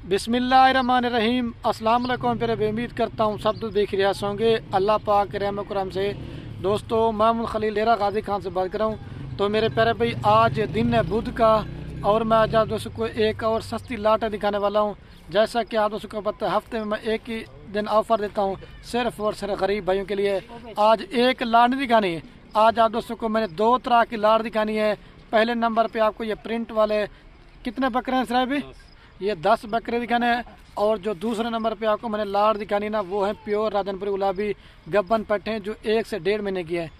बिस्मिल्लाहिर्रहमानिर्रहीम। अस्सलाम वालेकुम प्यारे, उम्मीद करता हूँ सब तो देख रियास होंगे अल्लाह पाक के रहम करम से। दोस्तों, मैं खलील डेरा गाजी खान से बात कर रहा हूँ। तो मेरे प्यारे भाई, आज दिन है बुध का और मैं आज आप दोस्तों को एक और सस्ती लाटें दिखाने वाला हूँ। जैसा कि आप दोस्तों को पता है, हफ्ते में मैं एक ही दिन ऑफर देता हूँ सिर्फ और सिर्फ गरीब भाइयों के लिए। आज एक लाट नहीं दिखानी है, आज आप दोस्तों को मैंने दो तरह की लाट दिखानी है। पहले नंबर पे आपको ये प्रिंट वाले कितने बकरे हैं सर भी, ये 10 बकरे दिखाने हैं। और जो दूसरे नंबर पे आपको मैंने लाट दिखानी ना, वो है प्योर राजनपुरी गुलाबी गब्बन पट्टे जो 1 से 1.5 महीने की है।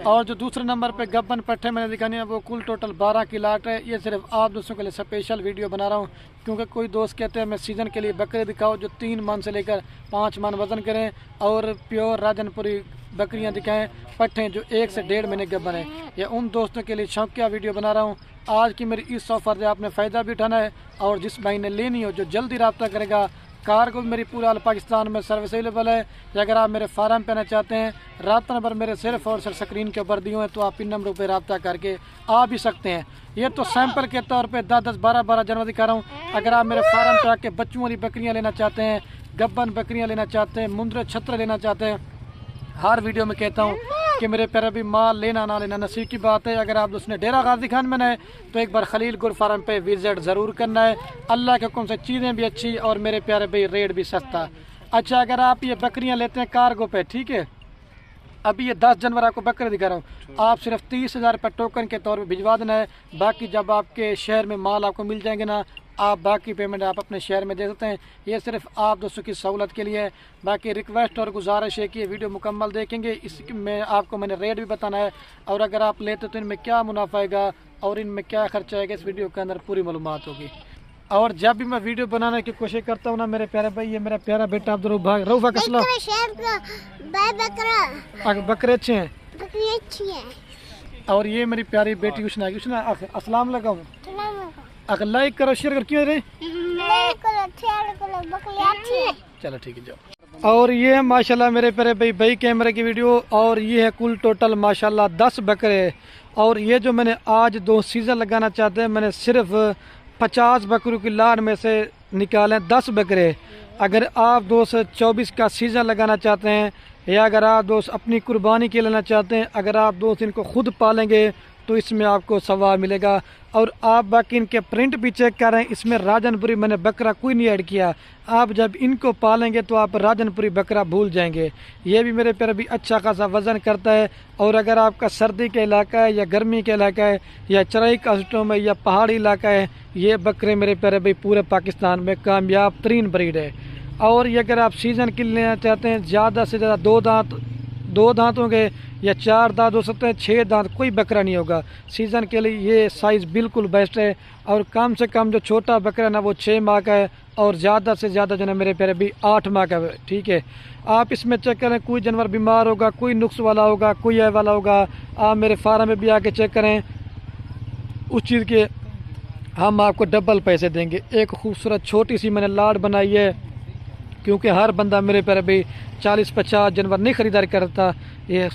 और जो दूसरे नंबर पे गब्बन पट्टे मैंने दिखानी है, वो कुल टोटल 12 की लाट है। ये सिर्फ आप दोस्तों के लिए स्पेशल वीडियो बना रहा हूँ, क्योंकि कोई दोस्त कहते हैं मैं सीज़न के लिए बकरे दिखाओ जो 3 मन से लेकर 5 मन वजन करें और प्योर राजनपुरी बकरियां दिखाएं पट्टे जो 1 से 1.5 महीने गब्बन है। ये उन दोस्तों के लिए शौकिया वीडियो बना रहा हूँ। आज की मेरी इस ऑफर से आपने फ़ायदा भी उठाना है, और जिस भाई ने लेनी हो जो जल्दी रब्ता करेगा। कार्गो मेरी पूरा पाकिस्तान में सर्विस अवेलेबल है। या अगर आप मेरे फार्म पे आना चाहते हैं, रब्ता नंबर मेरे सिर्फ और सिर्फ स्क्रीन के ऊपर दिए हैं, तो आप इन नंबरों पर रब्ता करके आ भी सकते हैं। ये तो सैंपल के तौर पे 10-10, 12-12 जानवर दिखा रहा हूँ। अगर आप मेरे फार्म पे आके बच्चों वाली बकरियाँ लेना चाहते हैं, गब्बन बकरियाँ लेना चाहते हैं, मुंद्रे छत्र लेना चाहते हैं, हर वीडियो में कहता हूँ कि मेरे प्यारे भी माल लेना ना लेना नसीब की बात है। अगर आप उसने डेरा गाजी खान में है तो एक बार खलील गुर फार्म पे विजिट ज़रूर करना है। अल्लाह के हुक्म से चीज़ें भी अच्छी और मेरे प्यारे भाई रेट भी सस्ता। अच्छा, अगर आप ये बकरियां लेते हैं कार्गो पे, ठीक है, अभी ये 10 जनवरी आपको बकरे दिखा रहा हूँ, आप सिर्फ 30,000 रुपये टोकन के तौर पे भिजवा देना है। बाकी जब आपके शहर में माल आपको मिल जाएंगे ना, आप बाकी पेमेंट आप अपने शहर में दे सकते हैं। ये सिर्फ आप दोस्तों की सहूलत के लिए है। बाकी रिक्वेस्ट और गुजारिश है कि ये वीडियो मुकम्मल देखेंगे, इसमें आपको मैंने रेट भी बताना है, और अगर आप लेते तो इनमें क्या मुनाफा आएगा और इनमें क्या खर्चा आएगा, इस वीडियो के अंदर पूरी मालूमात होगी। और जब भी मैं वीडियो बनाने की कोशिश करता हूँ ना मेरे प्यारे भाई, ये मेरा प्यारा बेटा अब्दुल रऊफा कसला बकरे अच्छे हैं, और ये मेरी प्यारी बेटी उष्ना अस्सलाम वालेकुम। अगर लाइक करो शेयर करो क्यों रे, चलो ठीक है जाओ। और ये है माशाल्लाह मेरे प्यारे भाई कैमरे की वीडियो, और ये है कुल टोटल माशाल्लाह 10 बकरे। और ये जो मैंने आज 2 सीज़न लगाना चाहते हैं, मैंने सिर्फ 50 बकरों की लाट में से निकाले 10 बकरे। अगर आप 2024 का सीज़न लगाना चाहते हैं, या अगर आप दोस्त अपनी कुर्बानी के लेना चाहते हैं, अगर आप दोस्त इनको खुद पालेंगे तो इसमें आपको सवाब मिलेगा। और आप बाकी इनके प्रिंट भी चेक करें, इसमें राजनपुरी मैंने बकरा कोई नहीं ऐड किया। आप जब इनको पालेंगे तो आप राजनपुरी बकरा भूल जाएंगे। ये भी मेरे प्यारे भी अच्छा खासा वज़न करता है। और अगर आपका सर्दी का इलाका है या गर्मी का इलाका है या चराई कास्टों में या पहाड़ी इलाका है, ये बकरे मेरे प्यारे भाई पूरे पाकिस्तान में कामयाब तरीन ब्रीड है। और ये अगर आप सीज़न के लेना चाहते हैं, ज़्यादा से ज़्यादा 2 दांत होंगे या 4 दांत हो सकते हैं, 6 दांत कोई बकरा नहीं होगा। सीज़न के लिए ये साइज़ बिल्कुल बेस्ट है। और कम से कम जो छोटा बकरा ना वो 6 माह का है, और ज़्यादा से ज़्यादा जो है मेरे प्यारे भी 8 माह का है। ठीक है, आप इसमें चेक करें, कोई जानवर बीमार होगा, कोई नुक्स वाला होगा, कोई ऐ वाला होगा, आप मेरे फार्म में भी आके चेक करें, उस चीज़ के हम आपको डबल पैसे देंगे। एक खूबसूरत छोटी सी मैंने लाट बनाई है, क्योंकि हर बंदा मेरे प्यारे भाई 40-50 जानवर नहीं खरीदारी करता। ये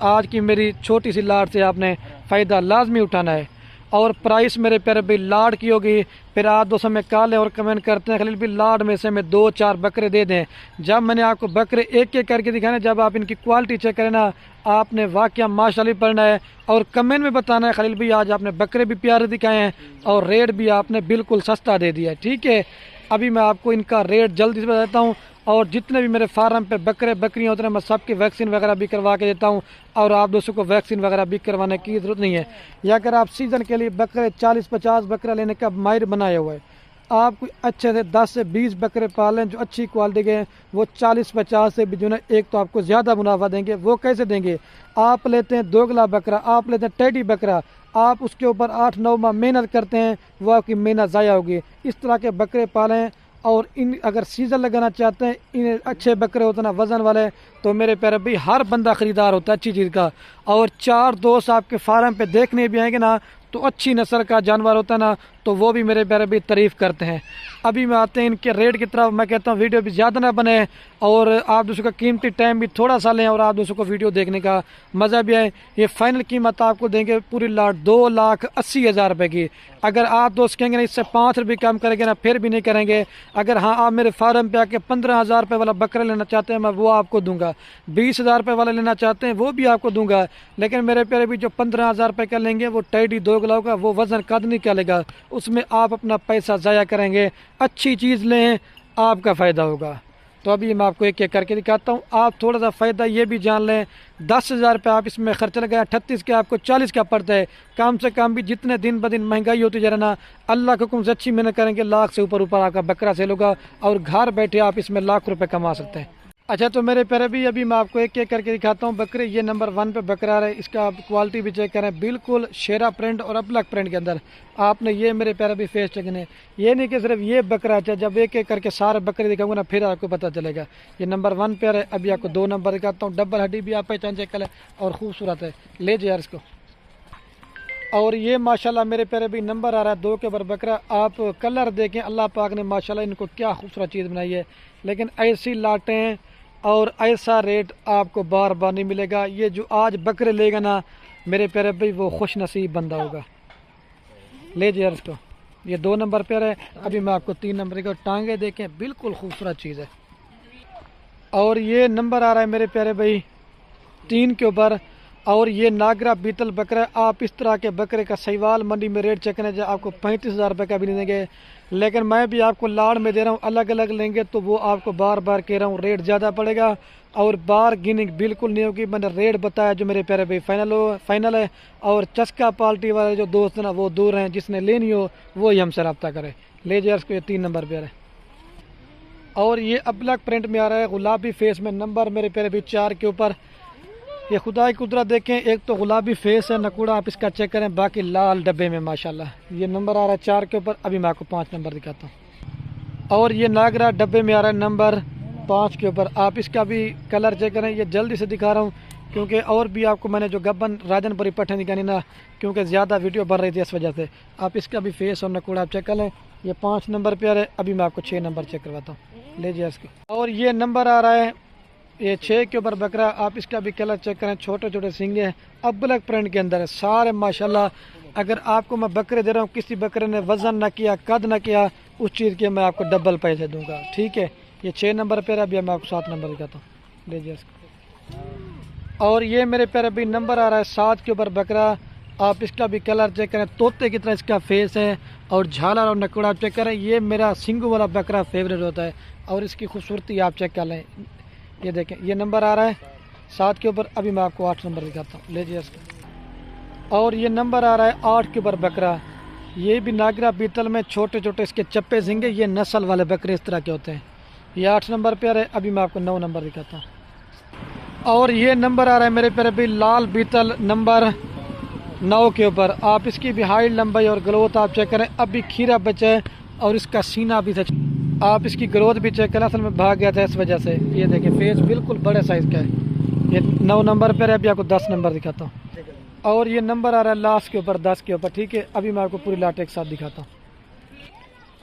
आज की मेरी छोटी सी लाट से आपने फ़ायदा लाजमी उठाना है। और प्राइस मेरे प्यारे भाई लाट की होगी। फिर आप दोस्तों में कॉल और कमेंट करते हैं खलील भी लाट में से मैं 2-4 बकरे दे दें। जब मैंने आपको बकरे एक एक करके दिखाना, जब आप इनकी क्वालिटी चेक करें ना, आपने वाकया माशाल्लाह पढ़ना है और कमेंट में बताना है खलील भाई आज आपने बकरे भी प्यारे दिखाए हैं और रेट भी आपने बिल्कुल सस्ता दे दिया है। ठीक है, अभी मैं आपको इनका रेट जल्दी से बताता हूँ। और जितने भी मेरे फार्म पे बकरे बकरियाँ होते हैं, मैं सबकी वैक्सीन वगैरह भी करवा के देता हूँ, और आप दोस्तों को वैक्सीन वगैरह भी करवाने की ज़रूरत नहीं है। या अगर आप सीज़न के लिए बकरे 40-50 बकरा लेने का माहिर बनाया हुआ है, आप अच्छे से 10 से 20 बकरे पालें जो अच्छी क्वालिटी के हैं, वो 40-50 से भी जो है एक तो आपको ज़्यादा मुनाफा देंगे। वो कैसे देंगे, आप लेते हैं दोगला बकरा, आप लेते हैं टेडी बकरा, आप उसके ऊपर 8-9 माह मेहनत करते हैं, वो आपकी मेहनत ज़ाया होगी। इस तरह के बकरे पालें। और इन अगर सीज़न लगाना चाहते हैं, इन अच्छे बकरे होते ना वज़न वाले, तो मेरे प्यारे भाई हर बंदा ख़रीदार होता है अच्छी चीज़ का। और 4 दोस्त आपके फार्म पे देखने भी आएंगे ना, तो अच्छी नस्ल का जानवर होता है ना, تو وہ بھی میرے پیارے بھی تعریف کرتے ہیں۔ ابھی میں آتے ہیں ان کے ریٹ کی طرف۔ میں کہتا ہوں ویڈیو بھی زیادہ نہ بنے اور آپ دوستوں کا قیمتی ٹائم بھی تھوڑا سا لیں اور آپ دوستوں کو ویڈیو دیکھنے کا مزہ بھی آئے۔ یہ فائنل قیمت آپ کو دیں گے پوری لاٹ 2,80,000 روپے کی۔ اگر آپ دوست کہیں گے اس سے 5 روپے کم کریں گے نا پھر بھی نہیں کریں گے۔ اگر ہاں آپ میرے فارم پہ آ کے 15,000 روپے والا بکرا لینا چاہتے ہیں میں وہ آپ کو دوں گا، 20,000 روپے والا لینا چاہتے ہیں وہ بھی آپ کو دوں گا، لیکن میرے پیارے بھی جو 15,000 روپے کا لیں گے وہ ٹیڈی 2 کلو کا، وہ وزن قد نہیں چلے اس میں آپ اپنا پیسہ ضائع کریں گے۔ اچھی چیز لیں، آپ کا فائدہ ہوگا۔ تو ابھی میں آپ کو ایک ایک کر کے دکھاتا ہوں، آپ تھوڑا سا فائدہ یہ بھی جان لیں۔ 10,000 روپے آپ اس میں خرچ لگائیں، 38 کے آپ کو 40 کا پڑتا ہے۔ کم سے کم بھی جتنے دن بدن مہنگائی ہوتی جا رہا نا، اللہ کے حکم سے اچھی محنت کریں گے، لاکھ سے اوپر آپ کا بکرا سیل ہوگا اور گھر بیٹھے آپ اس میں لاکھ روپے کما سکتے ہیں۔ اچھا تو میرے پیارے بھی ابھی میں آپ کو ایک ایک کر کے دکھاتا ہوں بکرے۔ یہ نمبر 1 پہ بکرا ہے، اس کا آپ کوالٹی بھی چیک کریں، بالکل شیرا پرنٹ اور ابلک پرنٹ کے اندر آپ نے یہ میرے پیارے بھی فیس چیک کرنے۔ یہ نہیں کہ صرف یہ بکرا ہے، جب ایک ایک کر کے سارے بکرے دکھاؤں گا نا پھر آپ کو پتہ چلے گا۔ یہ نمبر 1 پہ ہے۔ ابھی آپ کو 2 نمبر دکھاتا ہوں، ڈبل ہڈی بھی آپ پہچان چیک کریں اور خوبصورت ہے، لے جائے اس کو۔ اور یہ ماشاءاللہ میرے پیارے بھی نمبر آ رہا ہے 2 کے اوپر بکرا۔ آپ کلر دیکھیں، اللہ پاک نے ماشاءاللہ ان کو کیا خوبصورت چیز بنائی ہے، لیکن ایسی لاٹیں اور ایسا ریٹ آپ کو بار بار نہیں ملے گا۔ یہ جو آج بکرے لے گا نا میرے پیارے بھائی وہ خوش نصیب بندہ ہوگا، لے جائے اس کو۔ یہ 2 نمبر پہ ہے۔ ابھی میں آپ کو 3 نمبر کا ٹانگیں دیکھیں، بالکل خوبصورت چیز ہے۔ اور یہ نمبر آ رہا ہے میرے پیارے بھائی 3 کے اوپر۔ اور یہ ناگرا بیتل بکرا، آپ اس طرح کے بکرے کا سیوال منڈی میں ریٹ چیک کریں جو آپ کو 35,000 روپے کا بھی نہیں دیں گے، لیکن میں بھی آپ کو لاڑ میں دے رہا ہوں، الگ الگ لیں گے تو وہ آپ کو بار بار کہہ رہا ہوں ریٹ زیادہ پڑے گا اور بارگیننگ بالکل نہیں ہوگی۔ میں نے ریٹ بتایا جو میرے پیارے بھائی فائنل ہے۔ اور چسکا پالٹی والے جو دوست ہیں نا وہ دور ہیں، جس نے لینی ہو وہی ہم سے رابطہ کرے، لے جائے اس کو۔ یہ 3 نمبر پہ ہے۔ اور یہ ابلک پرنٹ میں آ رہا ہے گلابی فیس میں، نمبر میرے پیارے بھائی 4 کے اوپر۔ یہ خدا کی قدرت دیکھیں، ایک تو گلابی فیس ہے نکوڑا، آپ اس کا چیک کریں، باقی لال ڈبے میں ماشاءاللہ۔ یہ نمبر آ رہا ہے 4 کے اوپر۔ ابھی میں آپ کو 5 نمبر دکھاتا ہوں۔ اور یہ ناگرا ڈبے میں آ رہا ہے نمبر 5 کے اوپر۔ آپ اس کا بھی کلر چیک کریں، یہ جلدی سے دکھا رہا ہوں کیونکہ اور بھی آپ کو میں نے جو گبن راجن پوری پٹھیں دکھانی نا کیونکہ زیادہ ویڈیو بن رہی تھی اس وجہ سے۔ آپ اس کا بھی فیس اور نکوڑا آپ چیک کر لیں۔ یہ 5 نمبر پہ آ رہا ہے۔ ابھی میں آپ کو 6 نمبر چیک کرواتا ہوں، لے جائے اس کو۔ اور یہ نمبر آ رہا ہے یہ 6 کے اوپر بکرا، آپ اس کا بھی کلر چیک کریں، چھوٹے چھوٹے سنگے ہیں، ابلک پرنٹ کے اندر ہے سارے ماشاءاللہ۔ اگر آپ کو میں بکرے دے رہا ہوں، کسی بکرے نے وزن نہ کیا، قد نہ کیا، اس چیز کے میں آپ کو ڈبل پیسے دوں گا، ٹھیک ہے۔ یہ 6 نمبر پہ ابھی میں آپ کو 7 نمبر دکھاتا ہوں، لے جائے اس کو۔ اور یہ میرے پیارے بھی نمبر آ رہا ہے 7 کے اوپر بکرا، آپ اس کا بھی کلر چیک کریں، طوطے کی طرح اس کا فیس ہے اور جھالا اور نکوڑا آپ چیک کریں۔ یہ میرا سنگو والا بکرا فیوریٹ ہوتا ہے اور اس کی خوبصورتی آپ چیک کر لیں۔ یہ دیکھیں، یہ نمبر آ رہا ہے 7 کے اوپر۔ ابھی میں آپ کو 8 نمبر دکھاتا ہوں، لے جائے اس کو۔ اور یہ نمبر آ رہا ہے 8 کے اوپر بکرا، یہ بھی ناگرا بیتل میں چھوٹے چھوٹے اس کے چپے سنگے، یہ نسل والے بکرے اس طرح کے ہوتے ہیں۔ یہ 8 نمبر پہ آ رہا ہے۔ ابھی میں آپ کو 9 نمبر دکھاتا ہوں۔ اور یہ نمبر آ رہا ہے میرے پیارے بھی لال بیتل نمبر 9 کے اوپر، آپ اس کی بھی ہائٹ لمبائی اور گروتھ آپ چیک کریں۔ ابھی کھیرا بچا ہے اور اس کا سینہ بھی سچ، آپ اس کی گروتھ بھی چیک کریں، اصل میں بھاگ گیا تھا اس وجہ سے۔ یہ دیکھیں فیس بالکل بڑے سائز کا ہے۔ یہ 9 نمبر پہ ہے۔ ابھی آپ کو 10 نمبر دکھاتا ہوں۔ اور یہ نمبر آ رہا ہے لاسٹ کے اوپر 10 کے اوپر، ٹھیک ہے۔ ابھی میں آپ کو پوری لاٹ ایک ساتھ دکھاتا ہوں۔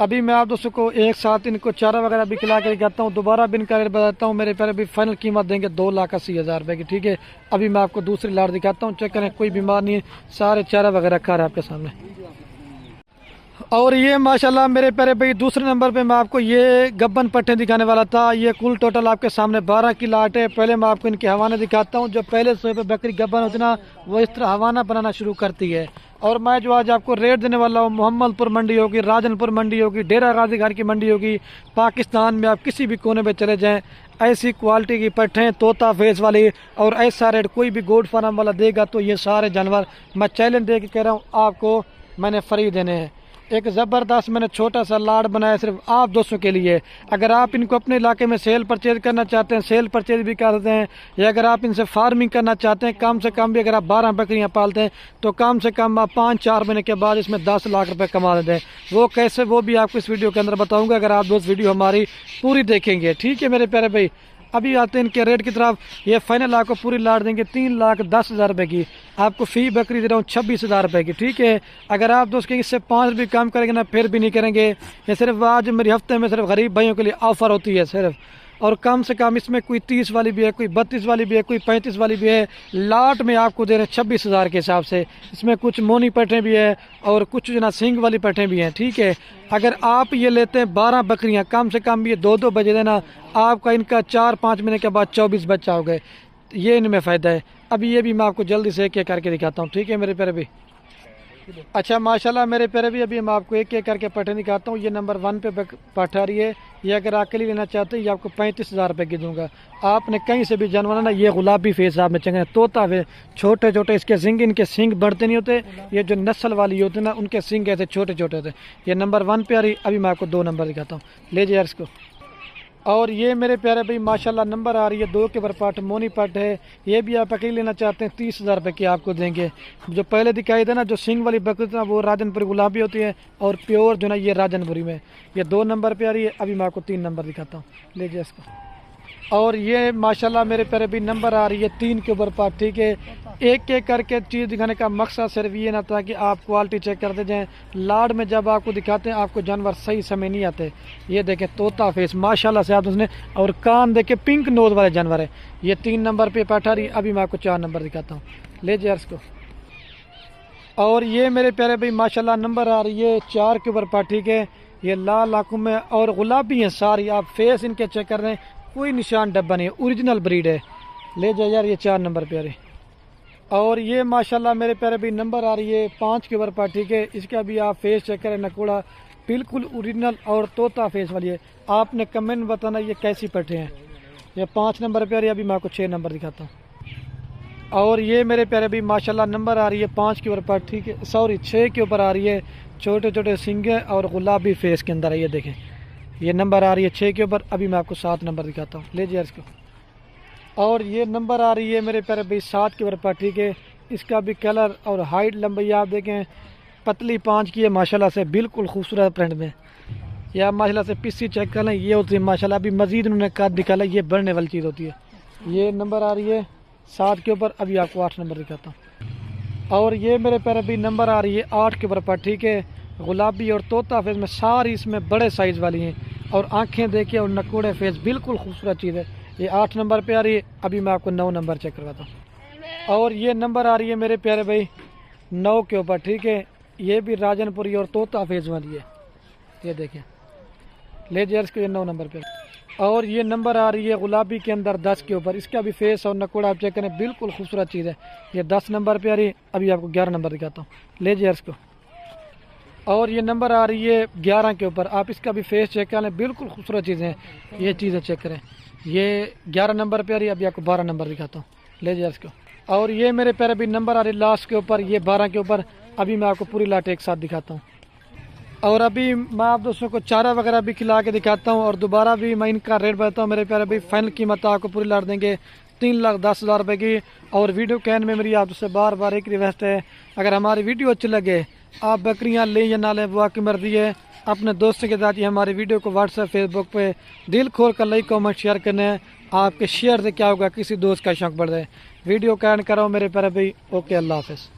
ابھی میں آپ دوستوں کو ایک ساتھ ان کو چارہ وغیرہ بھی کھلا کے دکھاتا ہوں، دوبارہ بھی ان کا ریٹ بتاتا ہوں۔ میرے پیارے بھی فائنل قیمت دیں گے 2,80,000 روپے کی، ٹھیک ہے۔ ابھی میں آپ کو دوسری لاٹ دکھاتا ہوں، چیک کریں کوئی بیمار نہیں ہے، سارے چارہ وغیرہ کھا رہا ہے آپ کے سامنے۔ اور یہ ماشاءاللہ میرے پیارے بھائی دوسرے نمبر پہ میں آپ کو یہ گبن پٹھے دکھانے والا تھا۔ یہ کل ٹوٹل آپ کے سامنے 12 کی لاٹ ہے۔ پہلے میں آپ کو ان کے حوالے دکھاتا ہوں۔ جو پہلے سوئے پہ بکری گبن ہوتی نا وہ اس طرح حوانہ بنانا شروع کرتی ہے۔ اور میں جو آج آپ کو ریٹ دینے والا ہوں، محمد پور منڈی ہوگی، راجن پور منڈی ہوگی، ڈیرہ غازی گھر کی منڈی ہوگی، پاکستان میں آپ کسی بھی کونے پہ چلے جائیں، ایسی کوالٹی کی پٹھیں طوطا فیس والی اور ایسا ریٹ کوئی بھی گوڈ فارم والا دے گا تو یہ سارے جانور میں چیلنج دے کے کہہ رہا ہوں آپ کو میں نے فری دینے ہیں۔ ایک زبردست میں نے چھوٹا سا لاڈ بنایا صرف آپ دوستوں کے لیے۔ اگر آپ ان کو اپنے علاقے میں سیل پرچیز کرنا چاہتے ہیں سیل پرچیز بھی کرتے ہیں، یا اگر آپ ان سے فارمنگ کرنا چاہتے ہیں کم سے کم بھی اگر آپ 12 بکریاں پالتے ہیں تو کم سے کم آپ 5-4 مہینے کے بعد اس میں 10 لاکھ روپے کما دیتے ہیں۔ وہ کیسے وہ بھی آپ کو اس ویڈیو کے اندر بتاؤں گا اگر آپ دوست ویڈیو ہماری پوری دیکھیں گے، ٹھیک ہے میرے پیارے بھائی۔ अभी आते हैं इनके रेट की तरफ। ये फाइनल आपको पूरी लाट देंगे 3,10,000 रुपए की, आपको फी बकरी दे रहा हूँ 26,000 रुपए की, ठीक है। अगर आप दोस्त के इससे 5 रुपये कम करेंगे ना फिर भी नहीं करेंगे। ये सिर्फ आज मेरे हफ्ते में सिर्फ गरीब भाइयों के लिए ऑफर होती है सिर्फ, और कम से कम इसमें कोई 30 वाली भी है, कोई 32 वाली भी है, कोई 35 वाली भी है। लाट में आपको दे रहे हैं 26,000 के हिसाब से। इसमें कुछ मोनी पट्टे भी है और कुछ जो ना सिंग वाली पट्टे भी हैं, ठीक है। अगर आप ये लेते हैं 12 बकरियां, कम से कम ये 2-2 बजे देना, आपका इनका 4-5 महीने के बाद 24 बच्चा हो गए। ये इनमें फ़ायदा है। अभी ये भी मैं आपको जल्दी से एक एक करके दिखाता हूँ, ठीक है मेरे प्यारे भी। अच्छा माशाल्लाह मेरे प्यारे भी, अभी मैं आपको एक एक करके पट्टे दिखाता हूँ। ये नंबर 1 पे पट्टा रही है। ये अगर अकेली लेना चाहते हैं ये आपको 35,000 रुपये की दूंगा। आपने कहीं से भी जानवर ना, ये गुलाबी फेस आप में चंगे तोता वे छोटे छोटे इसके सिंग, इनके सिंग बढ़ते नहीं होते। ये जो नस्ल वाली होती है ना उनके सिंग ऐसे छोटे छोटे होते। ये नंबर 1 पे आ रही। अभी मैं आपको 2 नंबर दिखाता हूँ, ले जाइए इसको। और ये मेरे प्यारे भाई माशाल्लाह नंबर आ रही है 2 के ऊपर पाठ, मोनी पाठ है। ये भी आप अकेले लेना चाहते हैं 30,000 रुपये की आपको देंगे। जो पहले दिखाई दे ना, जो सिंग वाली बकरी ना वो राजनपुरी गुलाबी होती है, और प्योर जो ना ये राजनपुरी में। ये 2 नंबर पे आ रही है। अभी मैं आपको 3 नंबर दिखाता हूँ, ले जाइए इसको। और ये माशाल्लाह मेरे प्यारे भी नंबर आ रही है 3 के ऊपर पाठ, ठीक है। एक एक करके चीज़ दिखाने का मकसद सिर्फ ये ना था कि आप क्वालिटी चेक करते जाएं। लाड में जब आपको दिखाते हैं आपको जानवर सही समय नहीं आते। ये देखें तोता फेस माशाल्लाह से आप उसने, और कान देखे पिंक नोज वाले जानवर है। ये 3 नंबर पे बैठा रही। अभी मैं आपको 4 नंबर दिखाता हूँ, ले जाइए इसको। और ये मेरे प्यारे भाई माशाल्लाह नंबर आ रही है 4 के ऊपर पाठ, ठीक है। ये लाल आंखों में और गुलाबी हैं सारी, आप फेस इनके चेक कर रहे हैं, कोई निशान डब्बा नहीं है, ओरिजिनल ब्रीड है। ले जाइए यार, ये 4 नंबर पे आ रही। और ये माशाल्लाह मेरे प्यारे भी नंबर आ रही है 5 के ऊपर पर, ठीक है। इसका भी आप फेस चेक करें, नकोड़ा बिल्कुल ओरिजिनल और तोता फेस वाली है। आपने कमेंट में बताना ये कैसी पट्टे हैं। ये 5 नंबर पे आ रही है। अभी मैं आपको 6 नंबर दिखाता हूँ। और ये मेरे प्यारे भी माशाल्लाह नंबर आ रही है 5 के ऊपर पर, ठीक है, सॉरी 6 के ऊपर आ रही है। छोटे छोटे सिंगे और गुलाबी फेस के अंदर है। ये देखें ये नंबर आ रही है 6 के ऊपर। अभी मैं आपको 7 नंबर दिखाता हूँ, ले जाइए इसको। और ये नंबर आ रही है मेरे प्यारे भाई 7 के ऊपर पर, ठीक है। इसका भी कलर और हाइट लंबाई आप देखें, पतली 5 की है माशाल्लाह से, बिल्कुल खूबसूरत प्रिंट में। या माशाल्लाह से पीसी चेक कर लें, ये होती है माशाल्लाह। अभी मजीद उन्होंने कद दिखा ला, ये बढ़ने वाली चीज़ होती है। ये नंबर आ रही है 7 के ऊपर। अभी आपको 8 नंबर दिखाता हूँ। और ये मेरे प्यारे भाई नंबर आ रही है 8 के ऊपर पर, ठीक है। गुलाबी और तोता फेस में सारी इसमें बड़े साइज़ वाली हैं, और आंखें देखिए और नकोड़े फेस, बिल्कुल खूबसूरत चीज़ है। ये 8 नंबर पे आ रही है। अभी मैं आपको 9 नंबर चेक करवाता हूँ। और ये नंबर आ रही है मेरे प्यारे भाई 9 के ऊपर, ठीक है। ये भी राजनपुरी और तोता फेस वाली है। ये देखें, ले जाइए इसको, ये 9 नंबर पे। और ये नंबर आ रही है गुलाबी के अंदर 10 के ऊपर। इसका भी फेस और नकोड़ा आप चेक करें, बिल्कुल खूबसूरत चीज़ है। ये 10 नंबर पे आ रही है। अभी आपको 11 नंबर दिखाता हूँ, ले जाइए इसको। और ये नंबर आ रही है 11 के ऊपर। आप इसका भी फेस चेक कर लें, बिल्कुल खूबसूरत चीज़ें हैं। ये चीज़ें चेक करें, ये 11 नंबर पे आ रही है। अभी आपको 12 नंबर दिखाता हूँ, ले जाइए इसको। और ये मेरे प्यारे भी नंबर आ रही है लास्ट के ऊपर, ये 12 के ऊपर। अभी मैं आपको पूरी लाट एक साथ दिखाता हूँ। और अभी मैं आप दोस्तों को चारा वगैरह भी खिला के दिखाता हूँ, और दोबारा भी मैं इनका रेट बताता हूँ। मेरे प्यारे भी फाइनल कीमत आपको पूरी लाट देंगे 3,10,000 रुपये की। और वीडियो कहने में मेरी आपसे बार बार एक रिक्वेस्ट है, अगर हमारी वीडियो अच्छी लगे, आप बकरियां लें या ना लें वो आपकी मर्जी है। अपने दोस्तों के साथ ही हमारी वीडियो को व्हाट्सएप फेसबुक पे दिल खोल कर लाइक कमेंट शेयर करने हैं। आपके शेयर से क्या होगा, किसी दोस्त का शौक बढ़ जाए। वीडियो का एंड कराओ मेरे प्यारे भाई। ओके, अल्लाह हाफिज़।